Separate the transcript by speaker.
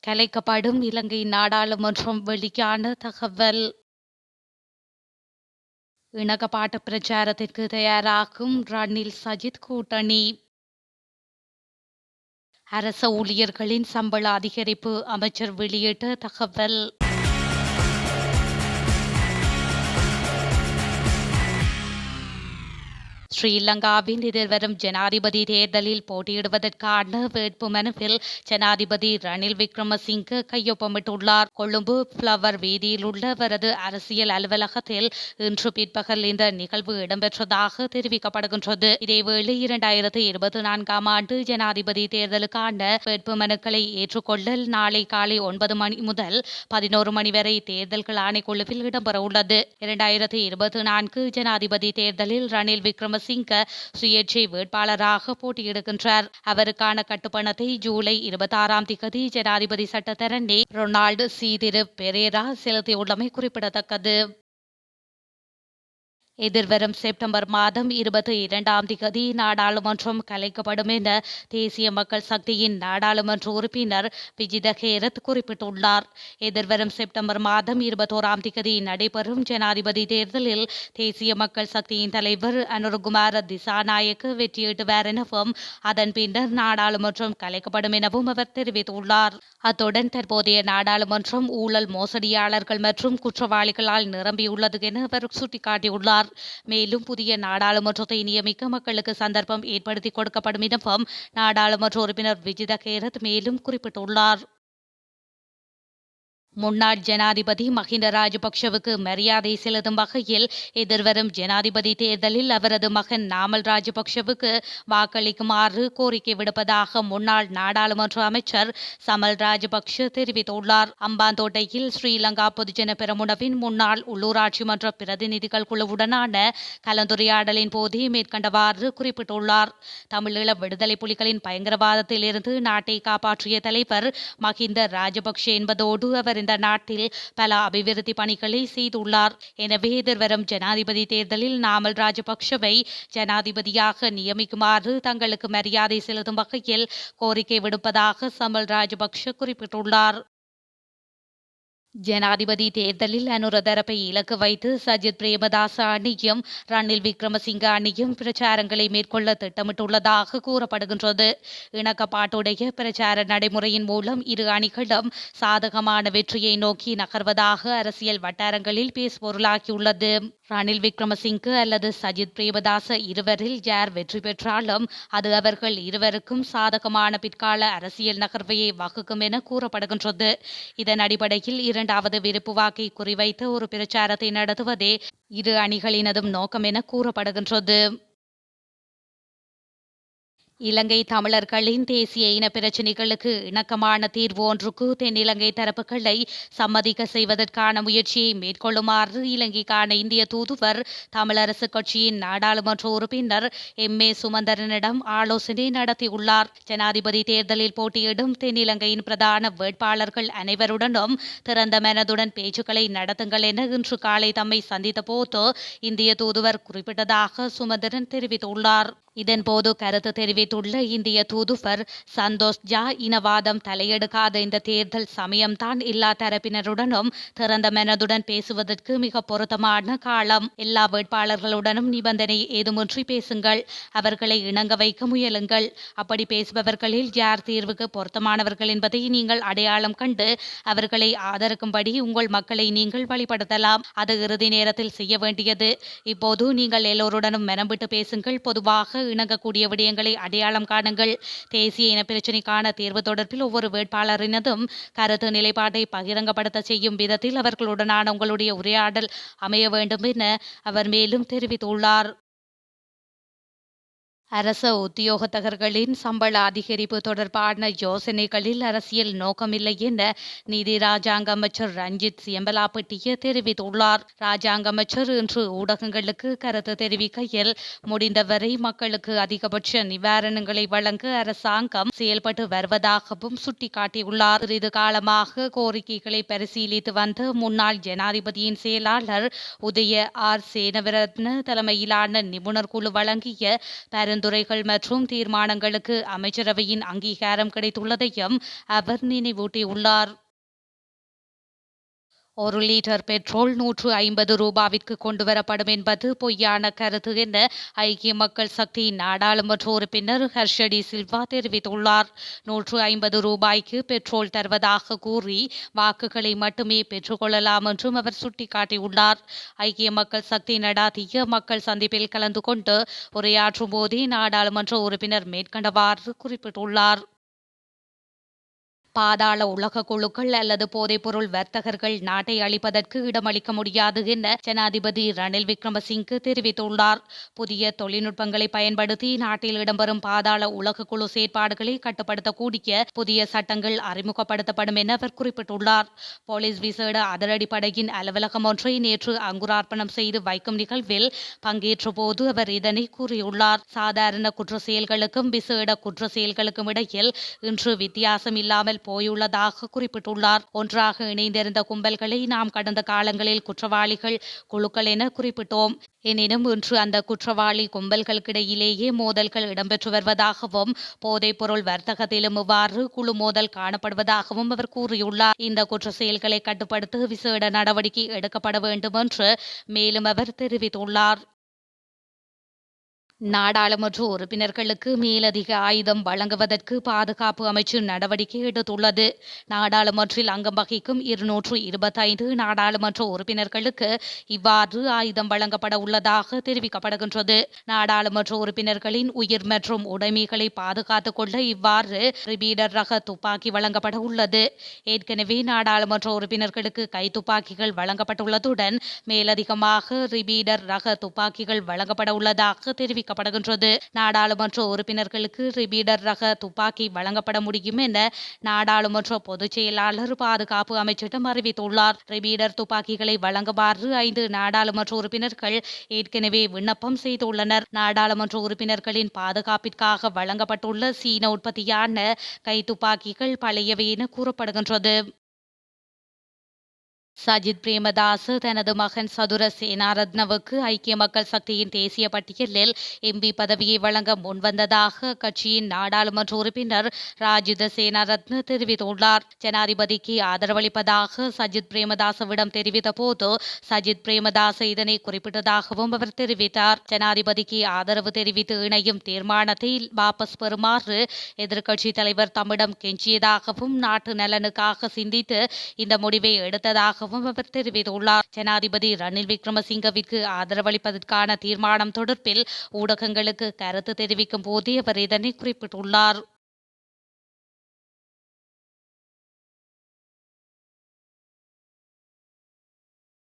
Speaker 1: கலைக்கப்படும் இலங்கை நாடாளுமன்றம் வெளியான தகவல். இணக்கப்பாட்டு பிரச்சாரத்திற்கு தயாராகும் ரணில் சஜித் கூட்டணி. அரச ஊழியர்களின் சம்பள அதிகரிப்பு அமைச்சர் வெளியிட்ட தகவல். ஸ்ரீலங்காவின் எதிர்வரும் ஜனாதிபதி தேர்தலில் போட்டியிடுவதற்கான வேட்புமனுவில் ஜனாதிபதி ரணில் விக்ரமசிங்க கையொப்பமிட்டுள்ளார். கொழும்பு பிளவர் வீதியில் உள்ள அவரது அரசியல் அலுவலகத்தில் இன்று பிற்பகல் இந்த நிகழ்வு இடம்பெற்றதாக தெரிவிக்கப்படுகின்றது. இதேவேளை 2024 ஆண்டு ஜனாதிபதி தேர்தலுக்கான வேட்புமனுக்களை ஏற்றுக்கொள்ளல் நாளை காலை 9 மணி முதல் 11 மணி வரை தேர்தல்கள் ஆணைக்குழுவில் இடம்பெறவுள்ளது. 2024 ஜனாதிபதி தேர்தலில் ரணில் விக்ரமசிங்க சுயேட்சை வேட்பாளராக போட்டியிடுகின்றார். அவருக்கான கட்டுப்பணத்தை ஜூலை 26ஆம் தேதி ஜனாதிபதி சட்டத்தரணி ரொனால்டு சீதிரு பெரேரா செலுத்தியுள்ளமை குறிப்பிடத்தக்கது. எதிர்வரும் செப்டம்பர் மாதம் 22ஆம் தேதி நாடாளுமன்றம் கலைக்கப்படும் என தேசிய மக்கள் சக்தியின் நாடாளுமன்ற உறுப்பினர் விஜித ஹேரத் குறிப்பிட்டுள்ளார். எதிர்வரும் செப்டம்பர் மாதம் 21ஆம் தேதி நடைபெறும் ஜனாதிபதி தேர்தலில் தேசிய மக்கள் சக்தியின் தலைவர் அனுரகுமார திசாநாயக்க வெற்றியீட்டுவார் எனவும் அதன் பின்னர் நாடாளுமன்றம் கலைக்கப்படும் எனவும் அவர் தெரிவித்துள்ளார். அத்துடன் தற்போதைய நாடாளுமன்றம் ஊழல் மோசடியாளர்கள் மற்றும் குற்றவாளிகளால் நிரம்பியுள்ளது என அவர் சுட்டிக்காட்டியுள்ளார். மேலும் புதிய நாடாளுமன்றத்தை நியமிக்க மக்களுக்கு சந்தர்ப்பம் ஏற்படுத்தி கொடுக்கப்படும் எனவும் நாடாளுமன்ற உறுப்பினர் விஜித ஹேரத் மேலும் குறிப்பிட்டுள்ளார். முன்னாள் ஜனாதிபதி மஹிந்த ராஜபக்ஷவுக்கு மரியாதை செலுத்தும் வகையில் எதிர்வரும் ஜனாதிபதி தேர்தலில் அவரது மகன் நாமல் ராஜபக்ஷவுக்கு வாக்களிக்குமாறு கோரிக்கை விடுப்பதாக முன்னாள் நாடாளுமன்ற அமைச்சர் சமல் ராஜபக்ஷ தெரிவித்துள்ளார். அம்பாந்தோட்டையில் ஸ்ரீலங்கா பொதுஜன பெரமுனவின் முன்னாள் உள்ளூராட்சி மன்ற பிரதிநிதிகள் குழுவுடனான கலந்துரையாடலின் போதே மேற்கண்டவாறு குறிப்பிட்டுள்ளார். தமிழீழ விடுதலை புலிகளின் பயங்கரவாதத்தில் இருந்து நாட்டை காப்பாற்றிய தலைவர் மஹிந்த ராஜபக்ஷ என்பதோடு அவர் இந்த நாட்டில் பல அபிவிருத்தி பணிகளை செய்துள்ளார். எனவே எதிர்வரும் ஜனாதிபதி தேர்தலில் நாமல் ராஜபக்ஷவை ஜனாதிபதியாக நியமிக்குமாறு தங்களுக்கு மரியாதை செலுத்தும் வகையில் கோரிக்கை விடுப்பதாக சமல் ராஜபக்ஷ குறிப்பிட்டுள்ளார். ஜனாதிபதி தேர்தலில் அனுர தரப்பை இலக்கு வைத்து சஜித் பிரேமதாச அணியும் ரணில் விக்ரமசிங்க அணியும் பிரச்சாரங்களை மேற்கொள்ள திட்டமிட்டுள்ளதாக கூறப்படுகின்றது. இணக்கப்பாட்டுடைய பிரச்சார நடைமுறையின் மூலம் இரு அணிகளும் சாதகமான வெற்றியை நோக்கி நகர்வதாக அரசியல் வட்டாரங்களில் பேசுபொருளாகியுள்ளது. ரணில் விக்ரமசிங்க அல்லது சஜித் பிரேமதாச இருவரில் யார் வெற்றி பெற்றாலும் அது அவர்கள் இருவருக்கும் சாதகமான பிற்கால அரசியல் நகர்வையை வகுக்கும் என கூறப்படுகின்றது. இதன் அடிப்படையில் இரண்டாவது விருப்பு வாக்கை குறிவைத்து ஒரு பிரச்சாரத்தை நடத்துவதே இரு அணிகளினதும் நோக்கம் என கூறப்படுகின்றது. இலங்கை தமிழர்களின் தேசிய இன பிரச்சினைகளுக்கு இணக்கமான தீர்வு ஒன்றுக்கு தென்னிலங்கை தரப்புகளை சம்மதிக்க செய்வதற்கான முயற்சியை மேற்கொள்ளுமாறு இலங்கைக்கான இந்திய தூதுவர் தமிழரசு கட்சியின் நாடாளுமன்ற உறுப்பினர் எம்.ஏ. சுமந்திரனிடம் ஆலோசனை நடத்தியுள்ளார். ஜனாதிபதி தேர்தலில் போட்டியிடும் தென்னிலங்கையின் பிரதான வேட்பாளர்கள் அனைவருடனும் திறந்த மனதுடன் பேச்சுக்களை நடத்துங்கள் என இன்று காலை தம்மை சந்தித்த போது இந்திய தூதுவர் குறிப்பிட்டதாக சுமந்திரன் தெரிவித்துள்ளார். இதன்போது கருத்து தெரிவித்துள்ள இந்திய தூதுவர் சந்தோஷ் ஜா, இனவாதம் தலையெடுக்காத இந்த தேர்தல் சமயம்தான் எல்லா தரப்பினருடனும் திறந்த மனதுடன் பேசுவதற்கு மிக பொருத்தமான காலம். எல்லா வேட்பாளர்களுடனும் நிபந்தனை ஏதுமின்றி பேசுங்கள், அவர்களை இணங்க வைக்க முயலுங்கள். அப்படி பேசுபவர்களில் யார் தீர்வுக்கு பொருத்தமானவர்கள் என்பதை நீங்கள் அடையாளம் கண்டு அவர்களை ஆதரிக்கும்படி உங்கள் மக்களை நீங்கள் வழிபடுத்தலாம். அது இறுதி நேரத்தில் செய்ய வேண்டியது. இப்போது நீங்கள் எல்லோருடனும் மனம் விட்டு பேசுங்கள், பொதுவாக இணங்கக்கூடிய விடயங்களை அடையாளம் காணுங்கள். தேசிய இனப்பிரச்சினைக்கான தீர்வு தொடர்பில் ஒவ்வொரு வேட்பாளரினதும் கருத்து நிலைப்பாட்டை பகிரங்கப்படுத்த செய்யும் விதத்தில் அவர்களுடனான உங்களுடைய உரையாடல் அமைய வேண்டும் என அவர் மேலும் தெரிவித்துள்ளார். அரச உத்தியோகத்தர்களின் சம்பள அதிகரிப்பு தொடர்பான யோசனைகளில் அரசியல் நோக்கமில்லை என நீதி ராஜாங்க அமைச்சர் ரஞ்சித் சியம்பலாப்பட்டிய தெரிவித்துள்ளார். ராஜாங்க அமைச்சர் இன்று ஊடகங்களுக்கு கருத்து தெரிவிக்கையில், முடிந்தவரை மக்களுக்கு அதிகபட்ச நிவாரணங்களை வழங்க அரசாங்கம் செயல்பட்டு வருவதாகவும் சுட்டிக்காட்டியுள்ளார். சிறிது காலமாக கோரிக்கைகளை பரிசீலித்து வந்த முன்னாள் ஜனாதிபதியின் செயலாளர் உதய ஆர் சேனவிரத்ன தலைமையிலான நிபுணர் குழு வழங்கிய பரிந்துரைகள் மற்றும் தீர்மானங்களுக்கு அமைச்சரவையின் அங்கீகாரம் கிடைத்துள்ளதையும் அவர் நினைவூட்டியுள்ளார். 1 லிட்டர் பெட்ரோல் ரூ. 150ற்கு கொண்டுவரப்படும் என்பது பொய்யான கருத்து என ஐக்கிய மக்கள் சக்தி நாடாளுமன்ற உறுப்பினர் ஹர்ஷடி சில்வா தெரிவித்துள்ளார். ரூ. 150க்கு பெட்ரோல் தருவதாக கூறி வாக்குகளை மட்டுமே பெற்றுக்கொள்ளலாம் என்றும் அவர் சுட்டிக்காட்டியுள்ளார். ஐக்கிய மக்கள் சக்தி நடாத்திய மக்கள் சந்திப்பில் கலந்து கொண்டு உரையாற்றும் போதே நாடாளுமன்ற உறுப்பினர் மேற்கண்டவாறு குறிப்பிட்டுள்ளார். பாதாள உலக குழுக்கள் அல்லது போதைப்பொருள் வர்த்தகர்கள் நாட்டை அழிப்பதற்கு இடமளிக்க முடியாது என ஜனாதிபதி ரணில் விக்ரமசிங்கே தெரிவித்துள்ளார். புதிய தொழில்நுட்பங்களை பயன்படுத்தி நாட்டில் இடம்பெறும் பாதாள உலக குழு செயற்பாடுகளை கட்டுப்படுத்தக்கூடிய புதிய சட்டங்கள் அறிமுகப்படுத்தப்படும் என அவர் குறிப்பிட்டுள்ளார். போலீஸ் விசேட அதிரடிப்படையின் அலுவலகம் ஒன்றை நேற்று அங்குரார்ப்பணம் செய்து வைக்கும் நிகழ்வில் பங்கேற்ற போது அவர் இதனை கூறியுள்ளார். சாதாரண குற்ற செயல்களுக்கும் விசேட குற்ற செயல்களுக்கும் இடையில் இன்று வித்தியாசம் இல்லாமல் போயுள்ளதாக குறிப்பிட்டுள்ளார். ஒன்றாக இணைந்திருந்த கும்பல்களை நாம் கடந்த காலங்களில் குற்றவாளிகள் குழுக்கள் என குறிப்பிட்டோம். எனினும் இன்று அந்த குற்றவாளி கும்பல்களுக்கிடையிலேயே மோதல்கள் இடம்பெற்று வருவதாகவும் போதைப்பொருள் வர்த்தகத்திலும் இவ்வாறு குழு மோதல் காணப்படுவதாகவும் அவர் கூறியுள்ளார். இந்த குற்ற செயல்களை கட்டுப்படுத்த விசேட நடவடிக்கை எடுக்கப்பட வேண்டும் என்று மேலும் அவர் தெரிவித்துள்ளார். நாடாளுமன்ற உறுப்பினர்களுக்கு மேலதிக ஆயுதம் வழங்குவதற்கு பாதுகாப்பு அமைச்சு நடவடிக்கை எடுத்துள்ளது. நாடாளுமன்றில் அங்கம் வகிக்கும் 225 நாடாளுமன்ற உறுப்பினர்களுக்கு இவ்வாறு ஆயுதம் வழங்கப்பட உள்ளதாக தெரிவிக்கப்படுகின்றது. நாடாளுமன்ற உறுப்பினர்களின் உயிர் மற்றும் உடைமைகளை பாதுகாத்துக் கொள்ள இவ்வாறு ரிபீடர் ரக துப்பாக்கி வழங்கப்பட உள்ளது. ஏற்கனவே நாடாளுமன்ற உறுப்பினர்களுக்கு கைத்துப்பாக்கிகள் வழங்கப்பட்டுள்ளதுடன் மேலதிகமாக ரிபீடர் ரக துப்பாக்கிகள் வழங்கப்பட உள்ளதாக தெரிவிக்கப்படுகின்றது. நாடாளுமன்ற உறுப்பினர்களுக்கு ரிபீடர் ரக துப்பாக்கி வழங்கப்பட முடியும் என நாடாளுமன்ற பொதுச் செயலாளர் பாதுகாப்பு அமைச்சிடம் அறிவித்துள்ளார். ரிபீடர் துப்பாக்கிகளை வழங்குமாறு 5 நாடாளுமன்ற உறுப்பினர்கள் ஏற்கனவே விண்ணப்பம் செய்துள்ளனர். நாடாளுமன்ற உறுப்பினர்களின் பாதுகாப்பிற்காக வழங்கப்பட்டுள்ள சீன உற்பத்தியான கைத்துப்பாக்கிகள் பழையவை என கூறப்படுகின்றது. சஜித் பிரேமதாச தனது மகன் சதுர சேனாரத்னவுக்கு ஐக்கிய மக்கள் சக்தியின் தேசிய பட்டியலில் எம்பி பதவியை வழங்க முன்வந்ததாக கட்சியின் நாடாளுமன்ற உறுப்பினர் ராஜித சேனாரத்ன தெரிவித்துள்ளார். ஜனாதிபதிக்கு ஆதரவளிப்பதாக சஜித் பிரேமதாசவிடம் தெரிவித்த போது சஜித் பிரேமதாச இதனை குறிப்பிட்டதாகவும் அவர் தெரிவித்தார். ஜனாதிபதிக்கு ஆதரவு தெரிவித்து இணையும் தீர்மானத்தை வாபஸ் பெறுமாறு எதிர்க்கட்சித் தலைவர் தம்மிடம் கெஞ்சியதாகவும் நாட்டு நலனுக்காக சிந்தித்து இந்த முடிவை எடுத்ததாக அவர் தெரிவித்துள்ளார். ஜனாதிபதி ரணில் விக்ரமசிங்கவிற்கு ஆதரவளிப்பதற்கான தீர்மானம் தொடர்பில் ஊடகங்களுக்கு கருத்து தெரிவிக்கும் போதே அவர் இதனை குறிப்பிட்டுள்ளார்.